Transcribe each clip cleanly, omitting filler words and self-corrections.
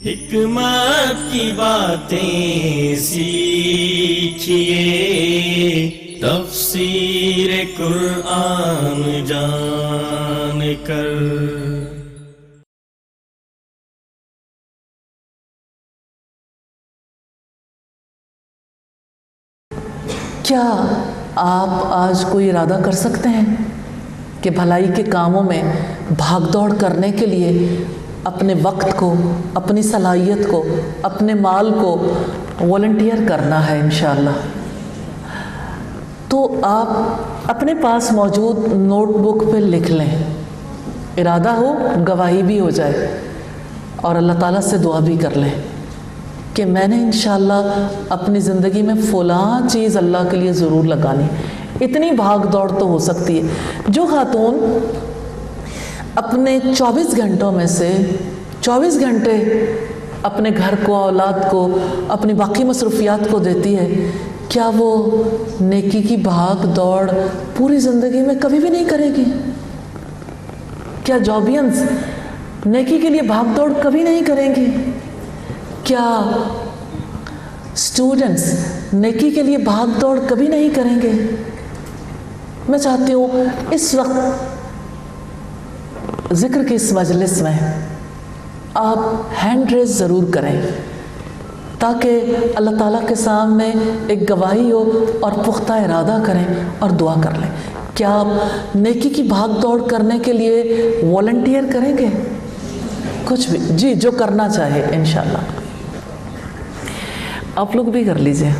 حکمت کی باتیں سیکھیے، تفسیر قرآن جان کر۔ کیا آپ آج کوئی ارادہ کر سکتے ہیں کہ بھلائی کے کاموں میں بھاگ دوڑ کرنے کے لیے اپنے وقت کو، اپنی صلاحیت کو، اپنے مال کو والنٹیئر کرنا ہے انشاءاللہ؟ تو آپ اپنے پاس موجود نوٹ بک پہ لکھ لیں، ارادہ ہو، گواہی بھی ہو جائے، اور اللہ تعالیٰ سے دعا بھی کر لیں کہ میں نے انشاءاللہ اپنی زندگی میں فلاں چیز اللہ کے لیے ضرور لگانی۔ اتنی بھاگ دوڑ تو ہو سکتی ہے۔ جو خاتون اپنے 24 گھنٹوں میں سے 24 گھنٹے اپنے گھر کو، اولاد کو، اپنی باقی مصروفیات کو دیتی ہے، کیا وہ نیکی کی بھاگ دوڑ پوری زندگی میں کبھی بھی نہیں کرے گی؟ کیا جابینز نیکی کے لیے بھاگ دوڑ کبھی نہیں کریں گی؟ کیا اسٹوڈنٹس نیکی کے لیے بھاگ دوڑ کبھی نہیں کریں گے؟ میں چاہتی ہوں اس وقت ذکر کی اس مجلس میں آپ ہینڈ ریز ضرور کریں تاکہ اللہ تعالیٰ کے سامنے ایک گواہی ہو اور پختہ ارادہ کریں اور دعا کر لیں۔ کیا آپ نیکی کی بھاگ دوڑ کرنے کے لیے والنٹیئر کریں گے؟ کچھ بھی، جی، جو کرنا چاہے انشاءاللہ آپ لوگ بھی کر لیجئے۔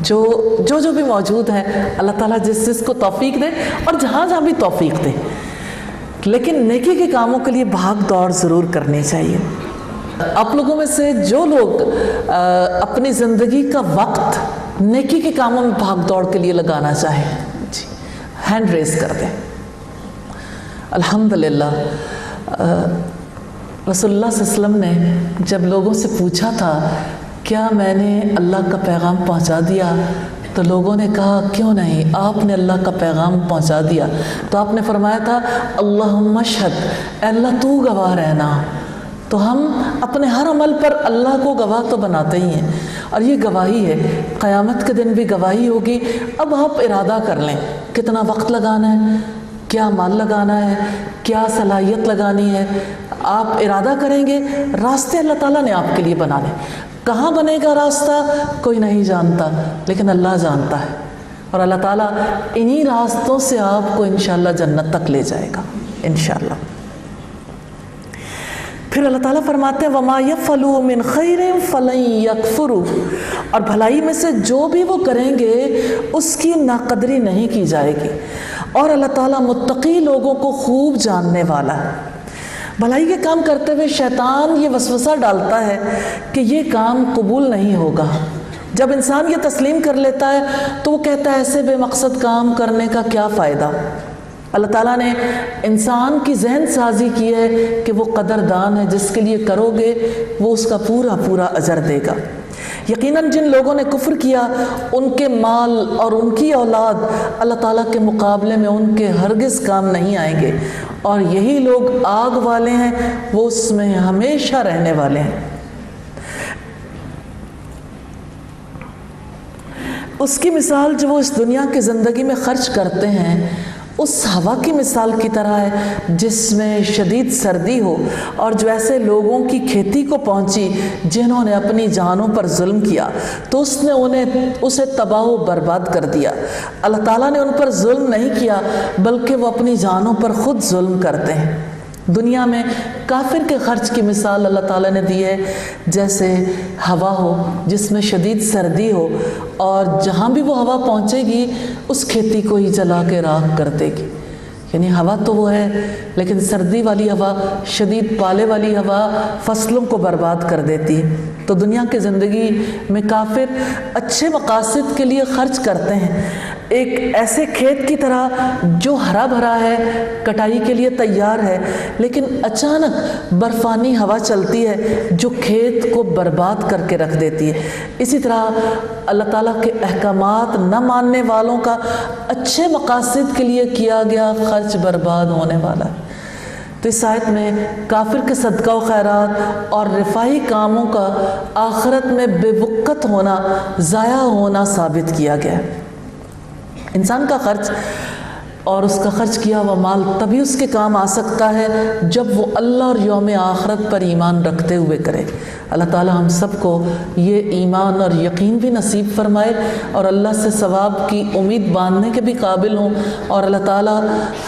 جو بھی موجود ہیں، اللہ تعالیٰ جس کو توفیق دے اور جہاں بھی توفیق دے، لیکن نیکی کے کاموں کے لیے بھاگ دوڑ ضرور کرنی چاہیے۔ آپ لوگوں میں سے جو لوگ اپنی زندگی کا وقت نیکی کے کاموں میں بھاگ دوڑ کے لیے لگانا چاہیں، جی ہینڈ ریز کر دیں۔ الحمدللہ رسول اللہ صلی اللہ علیہ وسلم نے جب لوگوں سے پوچھا تھا کیا میں نے اللہ کا پیغام پہنچا دیا، تو لوگوں نے کہا کیوں نہیں، آپ نے اللہ کا پیغام پہنچا دیا۔ تو آپ نے فرمایا تھا اللہم اشہد، اے اللہ تو گواہ رہنا۔ تو ہم اپنے ہر عمل پر اللہ کو گواہ تو بناتے ہی ہیں، اور یہ گواہی ہے، قیامت کے دن بھی گواہی ہوگی۔ اب آپ ارادہ کر لیں کتنا وقت لگانا ہے، کیا مال لگانا ہے، کیا صلاحیت لگانی ہے۔ آپ ارادہ کریں گے، راستے اللہ تعالیٰ نے آپ کے لیے بنانے۔ کہاں بنے گا راستہ کوئی نہیں جانتا، لیکن اللہ جانتا ہے، اور اللہ تعالیٰ انہی راستوں سے آپ کو انشاءاللہ جنت تک لے جائے گا انشاءاللہ۔ پھر اللہ تعالیٰ فرماتے ہیں وَمَا يَفْعَلُوا مِنْ خَيْرٍ فَلَنْ يَكْفُرُوا، اور بھلائی میں سے جو بھی وہ کریں گے اس کی ناقدری نہیں کی جائے گی، اور اللہ تعالیٰ متقی لوگوں کو خوب جاننے والا ہے۔ بھلائی کے کام کرتے ہوئے شیطان یہ وسوسہ ڈالتا ہے کہ یہ کام قبول نہیں ہوگا۔ جب انسان یہ تسلیم کر لیتا ہے تو وہ کہتا ہے ایسے بے مقصد کام کرنے کا کیا فائدہ۔ اللہ تعالیٰ نے انسان کی ذہن سازی کی ہے کہ وہ قدردان ہے، جس کے لیے کرو گے وہ اس کا پورا پورا اجر دے گا۔ یقیناً جن لوگوں نے کفر کیا ان کے مال اور ان کی اولاد اللہ تعالیٰ کے مقابلے میں ان کے ہرگز کام نہیں آئیں گے، اور یہی لوگ آگ والے ہیں، وہ اس میں ہمیشہ رہنے والے ہیں۔ اس کی مثال جو وہ اس دنیا کی زندگی میں خرچ کرتے ہیں اس ہوا کی مثال کی طرح ہے جس میں شدید سردی ہو، اور جو ایسے لوگوں کی کھیتی کو پہنچی جنہوں نے اپنی جانوں پر ظلم کیا تو اس نے اسے تباہ و برباد کر دیا۔ اللہ تعالیٰ نے ان پر ظلم نہیں کیا بلکہ وہ اپنی جانوں پر خود ظلم کرتے ہیں۔ دنیا میں کافر کے خرچ کی مثال اللہ تعالیٰ نے دی ہے جیسے ہوا ہو جس میں شدید سردی ہو، اور جہاں بھی وہ ہوا پہنچے گی اس کھیتی کو ہی جلا کے راکھ کر دے گی۔ یعنی ہوا تو وہ ہے، لیکن سردی والی ہوا، شدید پالے والی ہوا فصلوں کو برباد کر دیتی ہے۔ تو دنیا کی زندگی میں کافر اچھے مقاصد کے لیے خرچ کرتے ہیں، ایک ایسے کھیت کی طرح جو ہرا بھرا ہے، کٹائی کے لیے تیار ہے، لیکن اچانک برفانی ہوا چلتی ہے جو کھیت کو برباد کر کے رکھ دیتی ہے۔ اسی طرح اللہ تعالیٰ کے احکامات نہ ماننے والوں کا اچھے مقاصد کے لیے کیا گیا خرچ برباد ہونے والا ہے۔ تو اس آیت میں کافر کے صدقہ و خیرات اور رفاہی کاموں کا آخرت میں بے وقت ہونا، ضائع ہونا ثابت کیا گیا ہے۔ انسان کا خرچ اور اس کا خرچ کیا ہوا مال تبھی اس کے کام آ سکتا ہے جب وہ اللہ اور یوم آخرت پر ایمان رکھتے ہوئے کرے۔ اللہ تعالی ہم سب کو یہ ایمان اور یقین بھی نصیب فرمائے اور اللہ سے ثواب کی امید باندھنے کے بھی قابل ہوں، اور اللہ تعالی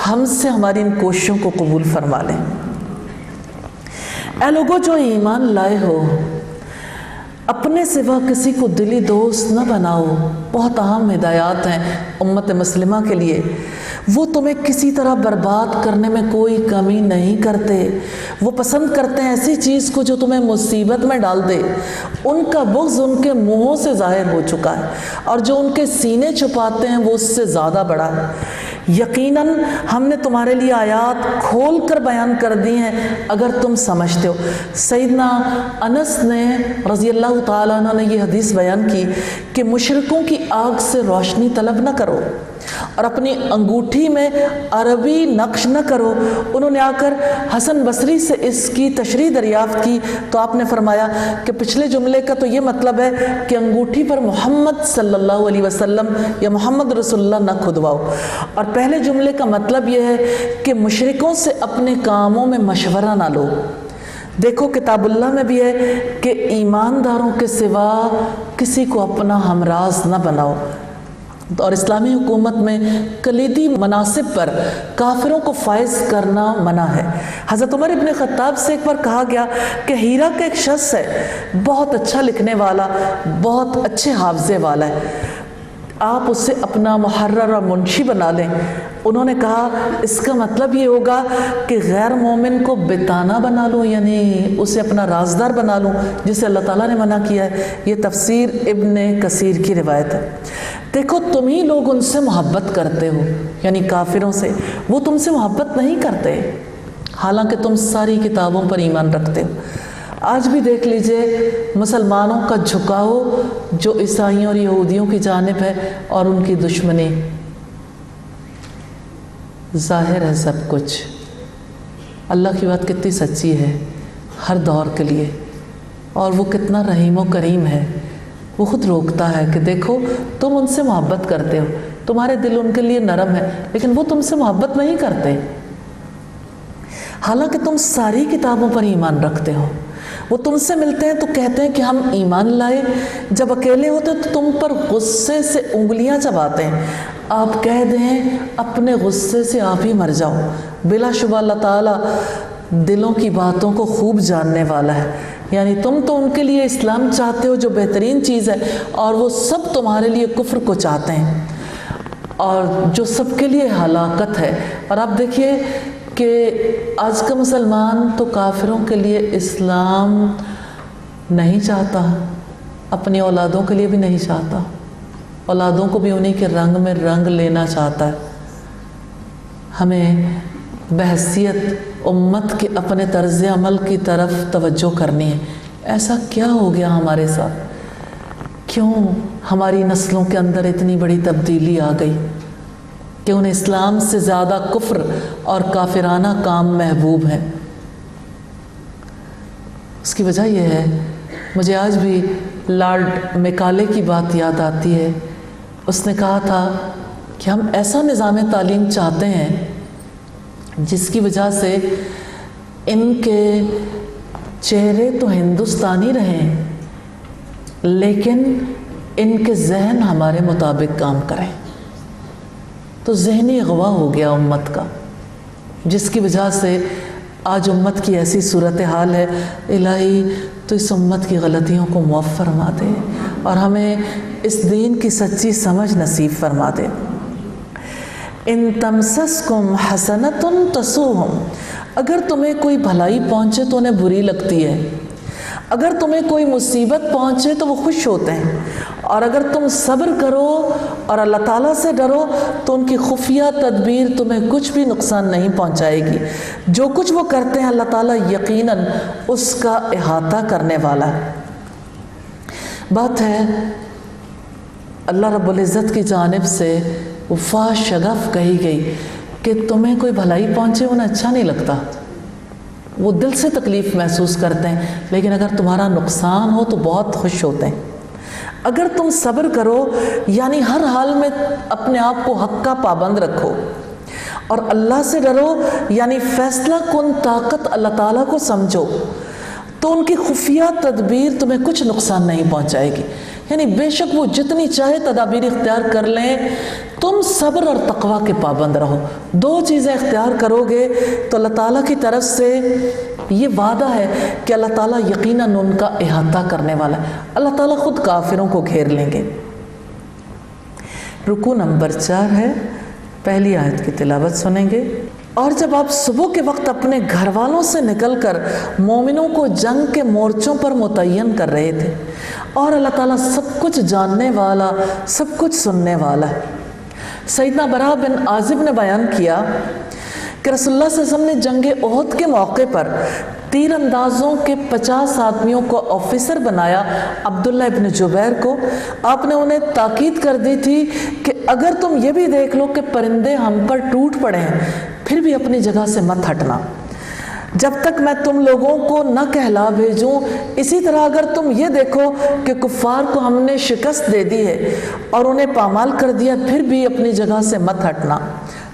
ہم سے ہماری ان کوششوں کو قبول فرما لیں۔ اے لوگوں جو ایمان لائے ہو، اپنے سوا کسی کو دلی دوست نہ بناؤ۔ بہت اہم ہدایات ہیں امت مسلمہ کے لیے۔ وہ تمہیں کسی طرح برباد کرنے میں کوئی کمی نہیں کرتے۔ وہ پسند کرتے ہیں ایسی چیز کو جو تمہیں مصیبت میں ڈال دے۔ ان کا بغض ان کے منہوں سے ظاہر ہو چکا ہے، اور جو ان کے سینے چھپاتے ہیں وہ اس سے زیادہ بڑا ہے۔ یقیناً ہم نے تمہارے لیے آیات کھول کر بیان کر دی ہیں اگر تم سمجھتے ہو۔ سیدنا انس نے رضی اللہ تعالیٰ عنہ نے یہ حدیث بیان کی کہ مشرکوں کی آگ سے روشنی طلب نہ کرو اور اپنی انگوٹھی میں عربی نقش نہ کرو۔ انہوں نے آ کر حسن بصری سے اس کی تشریح دریافت کی تو آپ نے فرمایا کہ پچھلے جملے کا تو یہ مطلب ہے کہ انگوٹھی پر محمد صلی اللہ علیہ وسلم یا محمد رسول اللہ نہ کھدواؤ، اور پہلے جملے کا مطلب یہ ہے کہ مشرکوں سے اپنے کاموں میں مشورہ نہ لو۔ دیکھو کتاب اللہ میں بھی ہے کہ ایمانداروں کے سوا کسی کو اپنا ہمراز نہ بناؤ، اور اسلامی حکومت میں کلیدی مناصب پر کافروں کو فائز کرنا منع ہے۔ حضرت عمر ابن خطاب سے ایک بار کہا گیا کہ ہیرا کا ایک شخص ہے، بہت اچھا لکھنے والا، بہت اچھے حافظے والا ہے، آپ اسے اپنا محرر اور منشی بنا لیں۔ انہوں نے کہا اس کا مطلب یہ ہوگا کہ غیر مومن کو بتانا بنا لوں، یعنی اسے اپنا رازدار بنا لوں، جسے اللہ تعالیٰ نے منع کیا ہے۔ یہ تفسیر ابن کثیر کی روایت ہے۔ دیکھو تم ہی لوگ ان سے محبت کرتے ہو، یعنی کافروں سے، وہ تم سے محبت نہیں کرتے حالانکہ تم ساری کتابوں پر ایمان رکھتے ہو۔ آج بھی دیکھ لیجئے مسلمانوں کا جھکاؤ جو عیسائیوں اور یہودیوں کی جانب ہے اور ان کی دشمنی، ظاہر ہے سب کچھ۔ اللہ کی بات کتنی سچی ہے ہر دور کے لیے، اور وہ کتنا رحیم و کریم ہے۔ وہ خود روکتا ہے کہ دیکھو تم ان سے محبت کرتے ہو، تمہارے دل ان کے لیے نرم ہے، لیکن وہ تم سے محبت نہیں کرتے حالانکہ تم ساری کتابوں پر ایمان رکھتے ہو۔ وہ تم سے ملتے ہیں تو کہتے ہیں کہ ہم ایمان لائے، جب اکیلے ہوتے تو تم پر غصے سے انگلیاں چباتے ہیں۔ آپ کہہ دیں اپنے غصے سے آپ ہی مر جاؤ۔ بلا شبہ اللہ تعالیٰ دلوں کی باتوں کو خوب جاننے والا ہے۔ یعنی تم تو ان کے لیے اسلام چاہتے ہو جو بہترین چیز ہے، اور وہ سب تمہارے لیے کفر کو چاہتے ہیں، اور جو سب کے لیے ہلاکت ہے۔ اور آپ دیکھیے کہ آج کا مسلمان تو کافروں کے لیے اسلام نہیں چاہتا، اپنی اولادوں کے لیے بھی نہیں چاہتا، اولادوں کو بھی انہی کے رنگ میں رنگ لینا چاہتا ہے۔ ہمیں بحیثیت امت کے اپنے طرز عمل کی طرف توجہ کرنی ہے۔ ایسا کیا ہو گیا ہمارے ساتھ؟ کیوں ہماری نسلوں کے اندر اتنی بڑی تبدیلی آ گئی کہ انہیں اسلام سے زیادہ کفر اور کافرانہ کام محبوب ہیں؟ اس کی وجہ یہ ہے، مجھے آج بھی لارڈ میکالے کی بات یاد آتی ہے۔ اس نے کہا تھا کہ ہم ایسا نظام تعلیم چاہتے ہیں جس کی وجہ سے ان کے چہرے تو ہندوستانی رہیں لیکن ان کے ذہن ہمارے مطابق کام کریں۔ تو ذہنی اغوا ہو گیا امت کا، جس کی وجہ سے آج امت کی ایسی صورتحال ہے۔ الہی تو اس امت کی غلطیوں کو معاف فرما دے اور ہمیں اس دین کی سچی سمجھ نصیب فرما دے۔ ان تمسسکم حسنۃ تسؤہم، اگر تمہیں کوئی بھلائی پہنچے تو انہیں بری لگتی ہے، اگر تمہیں کوئی مصیبت پہنچے تو وہ خوش ہوتے ہیں، اور اگر تم صبر کرو اور اللہ تعالیٰ سے ڈرو تو ان کی خفیہ تدبیر تمہیں کچھ بھی نقصان نہیں پہنچائے گی۔ جو کچھ وہ کرتے ہیں اللہ تعالیٰ یقیناً اس کا احاطہ کرنے والا ہے۔ بات ہے اللہ رب العزت کی جانب سے وفا شگف کہی گئی کہ تمہیں کوئی بھلائی پہنچے انہیں اچھا نہیں لگتا، وہ دل سے تکلیف محسوس کرتے ہیں، لیکن اگر تمہارا نقصان ہو تو بہت خوش ہوتے ہیں۔ اگر تم صبر کرو یعنی ہر حال میں اپنے آپ کو حق کا پابند رکھو اور اللہ سے ڈرو یعنی فیصلہ کن طاقت اللہ تعالیٰ کو سمجھو، تو ان کی خفیہ تدبیر تمہیں کچھ نقصان نہیں پہنچائے گی۔ یعنی بے شک وہ جتنی چاہے تدابیر اختیار کر لیں، تم صبر اور تقوی کے پابند رہو۔ دو چیزیں اختیار کرو گے تو اللہ تعالیٰ کی طرف سے یہ وعدہ ہے کہ اللہ تعالیٰ یقیناً ان کا احاطہ کرنے والا ہے، اللہ تعالیٰ خود کافروں کو گھیر لیں گے۔ رکوع نمبر 4 ہے، پہلی آیت کی تلاوت سنیں گے۔ اور جب آپ صبح کے وقت اپنے گھر والوں سے نکل کر مومنوں کو جنگ کے مورچوں پر متعین کر رہے تھے، اور اللہ تعالیٰ سب کچھ جاننے والا، سب کچھ سننے والا ہے۔ سیدنا برا بن عازب نے بیان کیا کہ رسول اللہ صلی اللہ علیہ وسلم نے جنگ احد کے موقع پر تیر اندازوں کے 50 آدمیوں کو آفیسر بنایا، عبداللہ ابن جبیر کو۔ آپ نے انہیں تاکید کر دی تھی کہ اگر تم یہ بھی دیکھ لو کہ پرندے ہم پر ٹوٹ پڑے ہیں، پھر بھی اپنی جگہ سے مت ہٹنا جب تک میں تم لوگوں کو نہ کہلا بھیجوں۔ اسی طرح اگر تم یہ دیکھو کہ کفار کو ہم نے شکست دے دی ہے اور انہیں پامال کر دیا، پھر بھی اپنی جگہ سے مت ہٹنا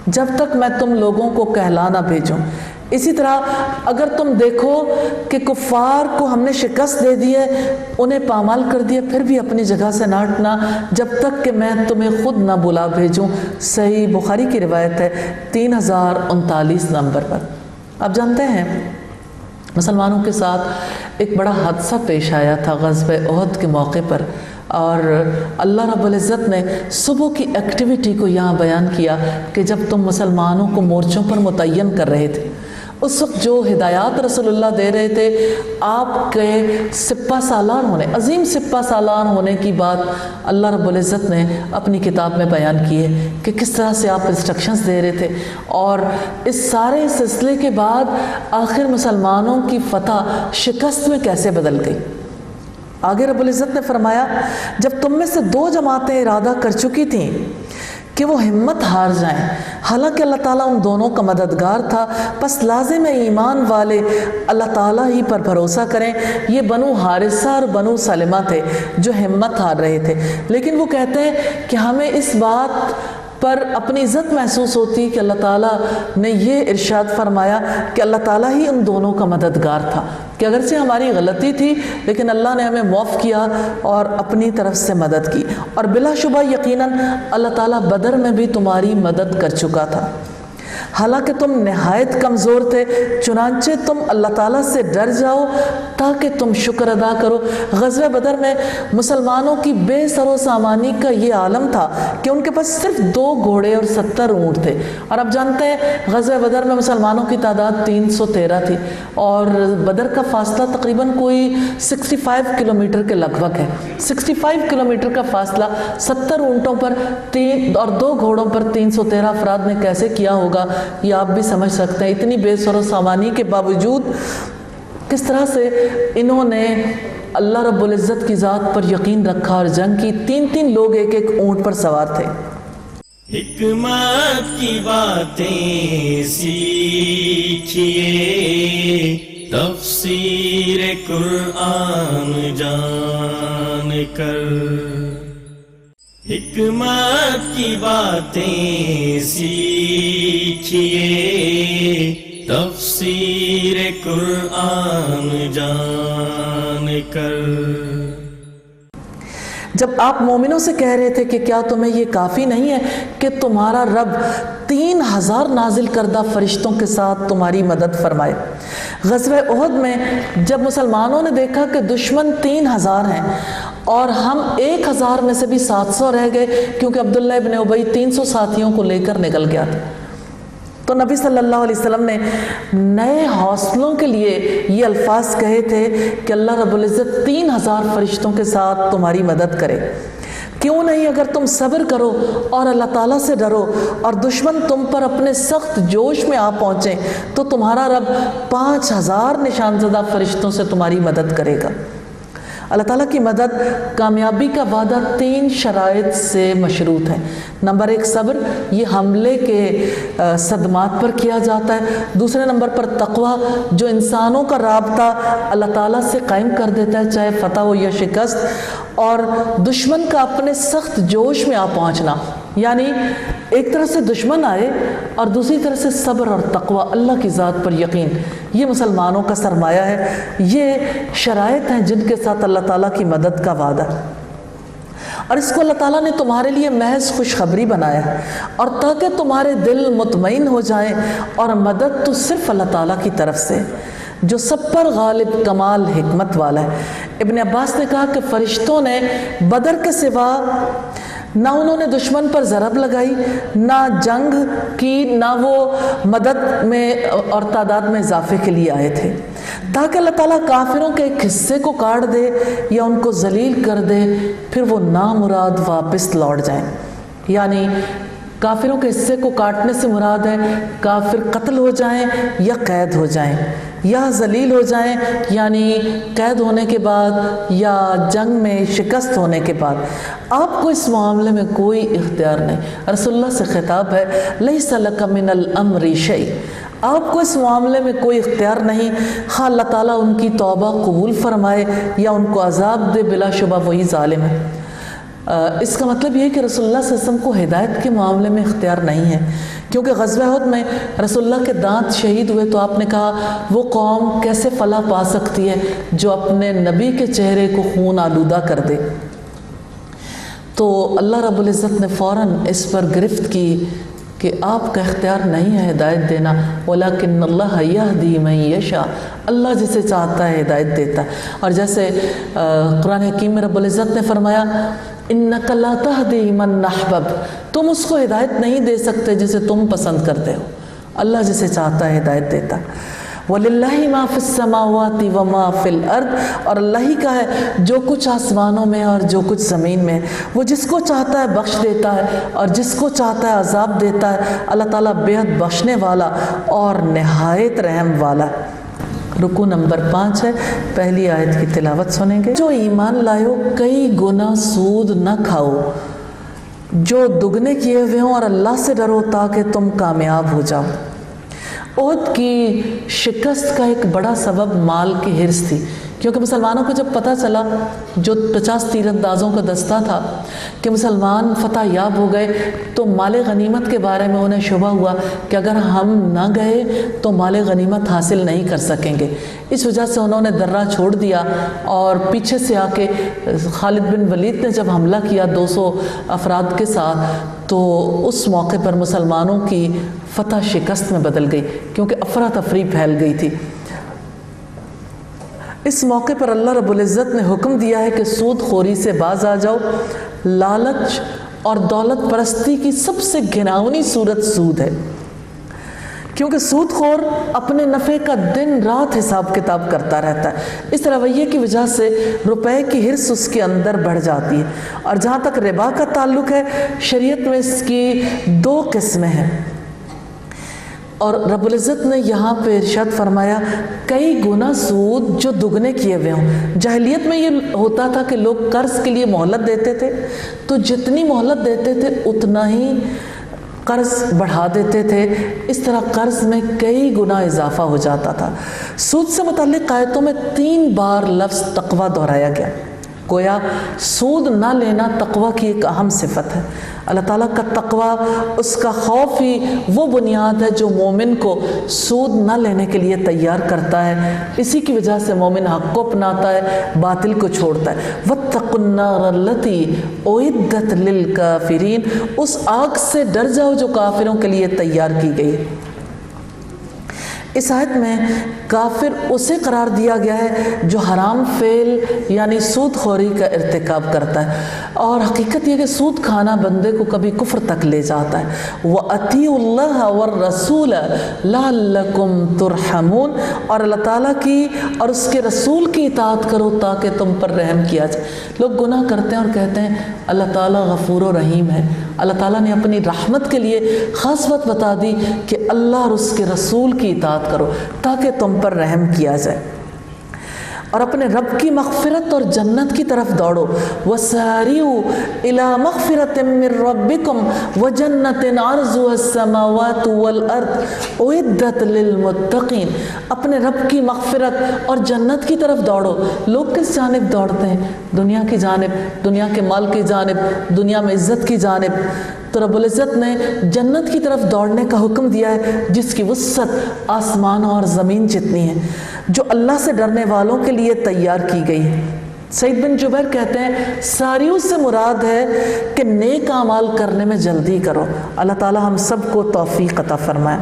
جب تک میں تم لوگوں کو کہلا نہ بھیجوں۔ اسی طرح اگر تم دیکھو کہ کفار کو ہم نے شکست دے دی ہے، انہیں پامال کر دیا، پھر بھی اپنی جگہ سے نہ ہٹنا جب تک کہ میں تمہیں خود نہ بلا بھیجوں۔ صحیح بخاری کی روایت ہے 3039 نمبر پر۔ آپ جانتے ہیں مسلمانوں کے ساتھ ایک بڑا حادثہ پیش آیا تھا غزوہ احد کے موقع پر، اور اللہ رب العزت نے صبح کی ایکٹیویٹی کو یہاں بیان کیا کہ جب تم مسلمانوں کو مورچوں پر متعین کر رہے تھے، اس وقت جو ہدایات رسول اللہ دے رہے تھے، آپ کے سپہ سالار ہونے، عظیم سپہ سالار ہونے کی بات اللہ رب العزت نے اپنی کتاب میں بیان کی ہے کہ کس طرح سے آپ انسٹرکشنز دے رہے تھے، اور اس سارے سلسلے کے بعد آخر مسلمانوں کی فتح شکست میں کیسے بدل گئی۔ آگے رب العزت نے فرمایا جب تم میں سے 2 جماعتیں ارادہ کر چکی تھیں کہ وہ ہمت ہار جائیں، حالانکہ اللہ تعالیٰ ان دونوں کا مددگار تھا، پس لازم ہے ایمان والے اللہ تعالیٰ ہی پر بھروسہ کریں۔ یہ بنو حارثہ اور بنو سلمہ تھے جو ہمت ہار رہے تھے، لیکن وہ کہتے ہیں کہ ہمیں اس بات پر اپنی عزت محسوس ہوتی کہ اللہ تعالیٰ نے یہ ارشاد فرمایا کہ اللہ تعالیٰ ہی ان دونوں کا مددگار تھا، کہ اگرچہ ہماری غلطی تھی لیکن اللہ نے ہمیں معاف کیا اور اپنی طرف سے مدد کی، اور بلا شبہ یقیناً اللہ تعالیٰ بدر میں بھی تمہاری مدد کر چکا تھا، حالانکہ تم نہایت کمزور تھے، چنانچہ تم اللہ تعالیٰ سے ڈر جاؤ تاکہ تم شکر ادا کرو۔ غزوہ بدر میں مسلمانوں کی بے سر و سامانی کا یہ عالم تھا کہ ان کے پاس صرف 2 گھوڑے اور 70 اونٹ تھے، اور اب جانتے ہیں غزوہ بدر میں مسلمانوں کی تعداد 313 تھی، اور بدر کا فاصلہ تقریباً کوئی 65 کلومیٹر کے لگ بھگ ہے۔ 65 کلومیٹر کا فاصلہ 70 اونٹوں پر اور 2 گھوڑوں پر 313 افراد نے کیسے کیا ہوگا، یہ آپ بھی سمجھ سکتے ہیں۔ اتنی بے سر و سامانی کے باوجود کس طرح سے انہوں نے اللہ رب العزت کی ذات پر یقین رکھا اور جنگ کی۔ 3 لوگ ایک اونٹ پر سوار تھے۔ حکمت کی باتیں سیکھیے، تفسیر قرآن جان کر، حکمت کی باتیں سیکھیے، تفسیر قرآن جان کر۔ جب آپ مومنوں سے کہہ رہے تھے کہ کیا تمہیں یہ کافی نہیں ہے کہ تمہارا رب 3000 نازل کردہ فرشتوں کے ساتھ تمہاری مدد فرمائے۔ غزوہ احد میں جب مسلمانوں نے دیکھا کہ دشمن 3000 ہیں اور ہم 1000 میں سے بھی 700 رہ گئے، کیونکہ عبداللہ ابن ابی 300 ساتھیوں کو لے کر نکل گیا تھا، تو نبی صلی اللہ علیہ وسلم نے نئے حوصلوں کے لیے یہ الفاظ کہے تھے کہ اللہ رب العزت 3000 فرشتوں کے ساتھ تمہاری مدد کرے۔ کیوں نہیں اگر تم صبر کرو اور اللہ تعالیٰ سے ڈرو اور دشمن تم پر اپنے سخت جوش میں آ پہنچے تو تمہارا رب 5000 نشان زدہ فرشتوں سے تمہاری مدد کرے گا۔ اللہ تعالیٰ کی مدد کامیابی کا وعدہ 3 شرائط سے مشروط ہے۔ نمبر 1 صبر، یہ حملے کے صدمات پر کیا جاتا ہے۔ دوسرے نمبر پر تقوی، جو انسانوں کا رابطہ اللہ تعالیٰ سے قائم کر دیتا ہے، چاہے فتح ہو یا شکست۔ اور دشمن کا اپنے سخت جوش میں آ پہنچنا، یعنی ایک طرح سے دشمن آئے اور دوسری طرح سے صبر اور تقوی، اللہ کی ذات پر یقین، یہ مسلمانوں کا سرمایہ ہے۔ یہ شرائط ہیں جن کے ساتھ اللہ تعالیٰ کی مدد کا وعدہ ہے، اور اس کو اللہ تعالیٰ نے تمہارے لیے محض خوشخبری بنایا ہے، اور تاکہ تمہارے دل مطمئن ہو جائیں، اور مدد تو صرف اللہ تعالیٰ کی طرف سے جو سب پر غالب کمال حکمت والا ہے۔ ابن عباس نے کہا کہ فرشتوں نے بدر کے سوا نہ انہوں نے دشمن پر ضرب لگائی، نہ جنگ کی، نہ وہ مدد میں اور تعداد میں اضافے کے لیے آئے تھے، تاکہ اللہ تعالیٰ کافروں کے ایک حصے کو کاٹ دے یا ان کو ذلیل کر دے، پھر وہ نامراد واپس لوٹ جائیں۔ یعنی کافروں کے حصے کو کاٹنے سے مراد ہے کافر قتل ہو جائیں یا قید ہو جائیں، یا ذلیل ہو جائیں، یعنی قید ہونے کے بعد یا جنگ میں شکست ہونے کے بعد۔ آپ کو اس معاملے میں کوئی اختیار نہیں۔ رسول اللہ سے خطاب ہے، لیس لک من الامر شیء، آپ کو اس معاملے میں کوئی اختیار نہیں، خواہ اللہ تعالیٰ ان کی توبہ قبول فرمائے یا ان کو عذاب دے، بلا شبہ وہی ظالم ہے۔ اس کا مطلب یہ ہے کہ رسول اللہ صلی اللہ علیہ وسلم کو ہدایت کے معاملے میں اختیار نہیں ہے، کیونکہ غزوہ احد میں رسول اللہ کے دانت شہید ہوئے تو آپ نے کہا وہ قوم کیسے فلاح پا سکتی ہے جو اپنے نبی کے چہرے کو خون آلودہ کر دے۔ تو اللہ رب العزت نے فوراً اس پر گرفت کی کہ آپ کا اختیار نہیں ہے ہدایت دینا، ولیکن اللہ یہدی من یشاء، اللہ جسے چاہتا ہے ہدایت دیتا ہے۔ اور جیسے قرآن حکیم میں رب العزت نے فرمایا، انک لا تہدی من احببت، تم اس کو ہدایت نہیں دے سکتے جسے تم پسند کرتے ہو، اللہ جسے چاہتا ہے ہدایت دیتا ہے۔ وَلِلَّهِ مَا فِي السَّمَاوَاتِ وَمَا فِي الْأَرْضِ، اور اللہ ہی کا ہے جو کچھ آسمانوں میں اور جو کچھ زمین میں ہے، وہ جس کو چاہتا ہے بخش دیتا ہے اور جس کو چاہتا ہے عذاب دیتا ہے۔ اللہ تعالیٰ بے حد بخشنے والا اور نہایت رحم والا ہے۔ رکوع نمبر 5 ہے، پہلی آیت کی تلاوت سنیں گے۔ جو ایمان لائے ہو، کئی گنا سود نہ کھاؤ جو دگنے کیے ہوئے ہوں، اور اللہ سے ڈرو تاکہ تم کامیاب ہو جاؤ۔ احد کی شکست کا ایک بڑا سبب مال کی حرص تھی، کیونکہ مسلمانوں کو جب پتہ چلا، جو 50 تیر اندازوں کا دستہ تھا، کہ مسلمان فتح یاب ہو گئے، تو مال غنیمت کے بارے میں انہیں شبہ ہوا کہ اگر ہم نہ گئے تو مال غنیمت حاصل نہیں کر سکیں گے۔ اس وجہ سے انہوں نے درہ چھوڑ دیا، اور پیچھے سے آ کے خالد بن ولید نے جب حملہ کیا 200 افراد کے ساتھ، تو اس موقع پر مسلمانوں کی فتح شکست میں بدل گئی، کیونکہ افراتفری پھیل گئی تھی۔ اس موقع پر اللہ رب العزت نے حکم دیا ہے کہ سود خوری سے باز آ جاؤ۔ لالچ اور دولت پرستی کی سب سے گھناؤنی صورت سود ہے، کیونکہ سود خور اپنے نفع کا دن رات حساب کتاب کرتا رہتا ہے۔ اس رویے کی وجہ سے روپے کی حرص اس کے اندر بڑھ جاتی ہے۔ اور جہاں تک ربا کا تعلق ہے، شریعت میں اس کی 2 قسمیں ہیں، اور رب العزت نے یہاں پہ ارشاد فرمایا کئی گنا سود جو دگنے کیے ہوئے ہوں۔ جاہلیت میں یہ ہوتا تھا کہ لوگ قرض کے لیے مہلت دیتے تھے، تو جتنی مہلت دیتے تھے اتنا ہی قرض بڑھا دیتے تھے، اس طرح قرض میں کئی گنا اضافہ ہو جاتا تھا۔ سود سے متعلق آیتوں میں 3 بار لفظ تقوی دہرایا گیا، گویا سود نہ لینا تقوی کی ایک اہم صفت ہے۔ اللہ تعالیٰ کا تقوی، اس کا خوف ہی وہ بنیاد ہے جو مومن کو سود نہ لینے کے لیے تیار کرتا ہے۔ اسی کی وجہ سے مومن حق کو اپناتا ہے، باطل کو چھوڑتا ہے۔ وَاتَّقُوا النَّارَ الَّتِي أُعِدَّتْ لِلْكَافِرِينَ، اس آگ سے ڈر جاؤ جو کافروں کے لیے تیار کی گئی۔ اس آیت میں کافر اسے قرار دیا گیا ہے جو حرام فعل یعنی سود خوری کا ارتکاب کرتا ہے، اور حقیقت یہ کہ سود کھانا بندے کو کبھی کفر تک لے جاتا ہے۔ وَأَطِيعُوا اللَّهَ وَالرَّسُولَ لَعَلَّكُمْ تُرْحَمُونَ، اور اللہ تعالیٰ کی اور اس کے رسول کی اطاعت کرو تاکہ تم پر رحم کیا جائے۔ لوگ گناہ کرتے ہیں اور کہتے ہیں اللہ تعالیٰ غفور و رحیم ہے۔ اللہ تعالیٰ نے اپنی رحمت کے لیے خاص بات بتا دی کہ اللہ اور اس کے رسول کی اطاعت کرو تاکہ تم پر رحم کیا جائے۔ اور اپنے رب کی مغفرت اور جنت کی طرف دوڑو. وَسَارِعُوا إِلَى مَغْفِرَةٍ مِّن رَّبِّكُمْ وَجَنَّةٍ عَرْضُهَا السَّمَاوَاتُ وَالْأَرْضُ أُعِدَّتْ لِلْمُتَّقِينَ. اپنے رب کی مغفرت اور جنت کی طرف دوڑو. لوگ کس جانب دوڑتے ہیں؟ دنیا کی جانب، دنیا کے مال کی جانب، دنیا میں عزت کی جانب. تو رب العزت نے جنت کی طرف دوڑنے کا حکم دیا ہے جس کی وسعت آسمان اور زمین جتنی ہے، جو اللہ سے ڈرنے والوں کے لیے تیار کی گئی ہے. سعید بن جبیر کہتے ہیں ساریوں سے مراد ہے کہ نیک اعمال کرنے میں جلدی کرو. اللہ تعالی ہم سب کو توفیق عطا فرمائے.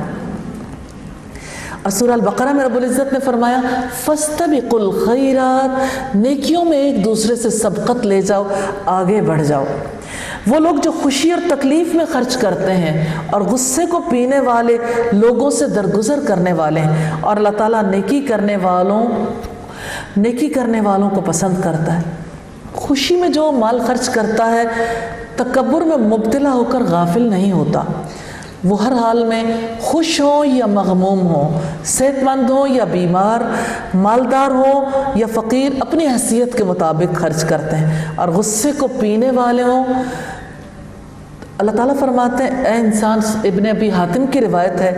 اور سورہ البقرہ میں رب العزت نے فرمایا فَاسْتَبِقُوا الْخَيْرَاتِ، نیکیوں میں ایک دوسرے سے سبقت لے جاؤ، آگے بڑھ جاؤ. وہ لوگ جو خوشی اور تکلیف میں خرچ کرتے ہیں اور غصے کو پینے والے لوگوں سے درگزر کرنے والے ہیں، اور اللہ تعالیٰ نیکی کرنے والوں کو پسند کرتا ہے. خوشی میں جو مال خرچ کرتا ہے تکبر میں مبتلا ہو کر غافل نہیں ہوتا. وہ ہر حال میں خوش ہوں یا مغموم ہوں، صحت مند ہوں یا بیمار، مالدار ہوں یا فقیر، اپنی حیثیت کے مطابق خرچ کرتے ہیں. اور غصے کو پینے والے ہوں، اللہ تعالیٰ فرماتے ہیں اے انسان، ابن ابی حاتم کی روایت ہے،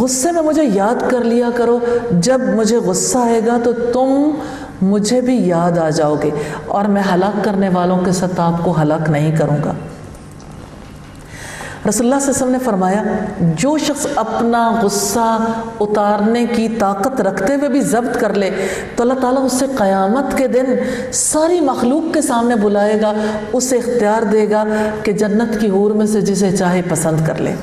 غصے میں مجھے یاد کر لیا کرو، جب مجھے غصہ آئے گا تو تم مجھے بھی یاد آ جاؤ گے، اور میں ہلاک کرنے والوں کے ساتھ آپ کو ہلاک نہیں کروں گا. رسول اللہ صلی اللہ علیہ وسلم نے فرمایا جو شخص اپنا غصہ اتارنے کی طاقت رکھتے ہوئے بھی ضبط کر لے تو اللہ تعالیٰ اسے قیامت کے دن ساری مخلوق کے سامنے بلائے گا، اسے اختیار دے گا کہ جنت کی حور میں سے جسے چاہے پسند کر لے.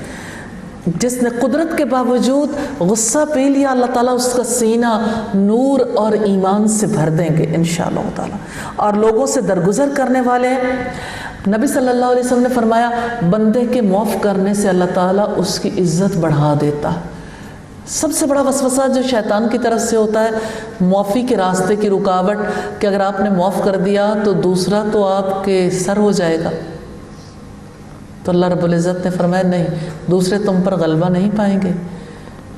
جس نے قدرت کے باوجود غصہ پی لیا، اللہ تعالیٰ اس کا سینہ نور اور ایمان سے بھر دیں گے انشاءاللہ تعالیٰ. اور لوگوں سے درگزر کرنے والے ہیں، نبی صلی اللہ علیہ وسلم نے فرمایا بندے کے معاف کرنے سے اللہ تعالیٰ اس کی عزت بڑھا دیتا. سب سے بڑا وسوسہ جو شیطان کی طرف سے ہوتا ہے معافی کے راستے کی رکاوٹ، کہ اگر آپ نے معاف کر دیا تو دوسرا تو آپ کے سر ہو جائے گا. تو اللہ رب العزت نے فرمایا نہیں، دوسرے تم پر غلبہ نہیں پائیں گے.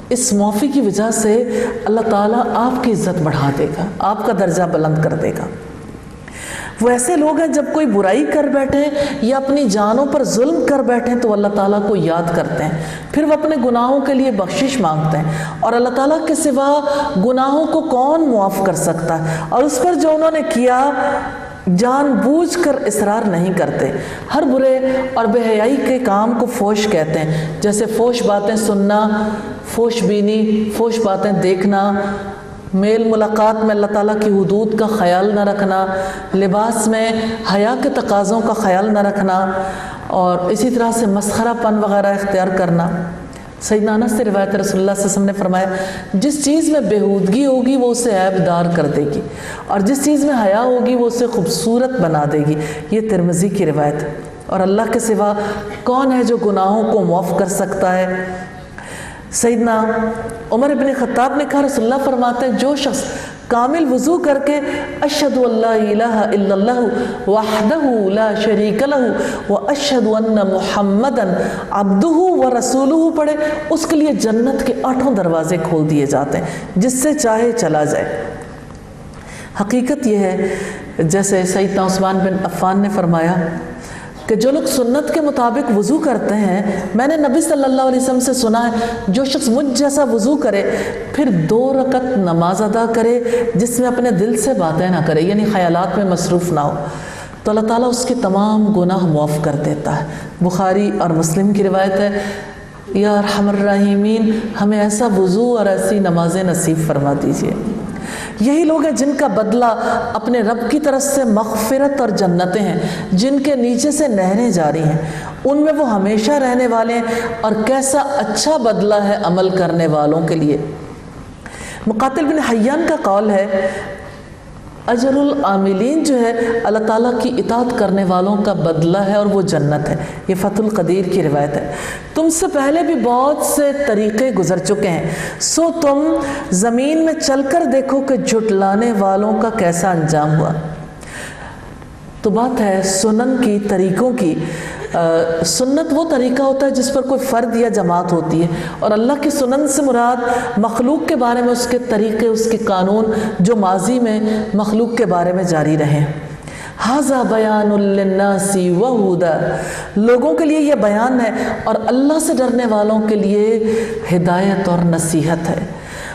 اس معافی کی وجہ سے اللہ تعالیٰ آپ کی عزت بڑھا دے گا، آپ کا درجہ بلند کر دے گا. وہ ایسے لوگ ہیں جب کوئی برائی کر بیٹھیں یا اپنی جانوں پر ظلم کر بیٹھیں تو اللہ تعالیٰ کو یاد کرتے ہیں، پھر وہ اپنے گناہوں کے لیے بخشش مانگتے ہیں. اور اللہ تعالیٰ کے سوا گناہوں کو کون معاف کر سکتا ہے؟ اور اس پر جو انہوں نے کیا جان بوجھ کر اصرار نہیں کرتے. ہر برے اور بے حیائی کے کام کو فحش کہتے ہیں، جیسے فحش باتیں سننا، فحش بینی، فحش باتیں دیکھنا، میل ملاقات میں اللہ تعالیٰ کی حدود کا خیال نہ رکھنا، لباس میں حیا کے تقاضوں کا خیال نہ رکھنا، اور اسی طرح سے مسخرہ پن وغیرہ اختیار کرنا. سیدنا انس سے روایت رسول اللہ صلی اللہ علیہ وسلم نے فرمایا جس چیز میں بےہودگی ہوگی وہ اسے عیب دار کر دے گی، اور جس چیز میں حیا ہوگی وہ اسے خوبصورت بنا دے گی. یہ ترمذی کی روایت ہے. اور اللہ کے سوا کون ہے جو گناہوں کو معاف کر سکتا ہے؟ سیدنا عمر بن خطاب نے کہا رسول اللہ فرماتے ہیں جو شخص کامل وضو کر کے اشہد ان لا الہ الا اللہ وحدہ لا شریک لہ واشہد ان محمدا عبدہ ورسولہ پڑھے، اس کے لیے جنت کے 8 دروازے کھول دیے جاتے ہیں، جس سے چاہے چلا جائے. حقیقت یہ ہے جیسے سیدنا عثمان بن عفان نے فرمایا کہ جو لوگ سنت کے مطابق وضو کرتے ہیں، میں نے نبی صلی اللہ علیہ وسلم سے سنا ہے جو شخص مجھ جیسا وضو کرے پھر 2 رکعت نماز ادا کرے جس میں اپنے دل سے باتیں نہ کرے، یعنی خیالات میں مصروف نہ ہو، تو اللہ تعالیٰ اس کے تمام گناہ معاف کر دیتا ہے. بخاری اور مسلم کی روایت ہے یا ارحم الراحمین ہمیں ایسا وضو اور ایسی نمازیں نصیب فرما دیجیے. یہی لوگ ہیں جن کا بدلہ اپنے رب کی طرف سے مغفرت اور جنتیں ہیں جن کے نیچے سے نہریں جاری ہیں، ان میں وہ ہمیشہ رہنے والے ہیں، اور کیسا اچھا بدلہ ہے عمل کرنے والوں کے لیے. مقاتل بن حیان کا قول ہے اجر العاملین جو ہے اللہ تعالیٰ کی اطاعت کرنے والوں کا بدلہ ہے اور وہ جنت ہے. یہ فتح القدیر کی روایت ہے. تم سے پہلے بھی بہت سے طریقے گزر چکے ہیں، سو تم زمین میں چل کر دیکھو کہ جھٹلانے والوں کا کیسا انجام ہوا. تو بات ہے سنن کی، طریقوں کی. سنت وہ طریقہ ہوتا ہے جس پر کوئی فرد یا جماعت ہوتی ہے، اور اللہ کی سنن سے مراد مخلوق کے بارے میں اس کے طریقے، اس کے قانون جو ماضی میں مخلوق کے بارے میں جاری رہے۔ ھذا بیان للناس وہدی، لوگوں کے لیے یہ بیان ہے اور اللہ سے ڈرنے والوں کے لیے ہدایت اور نصیحت ہے۔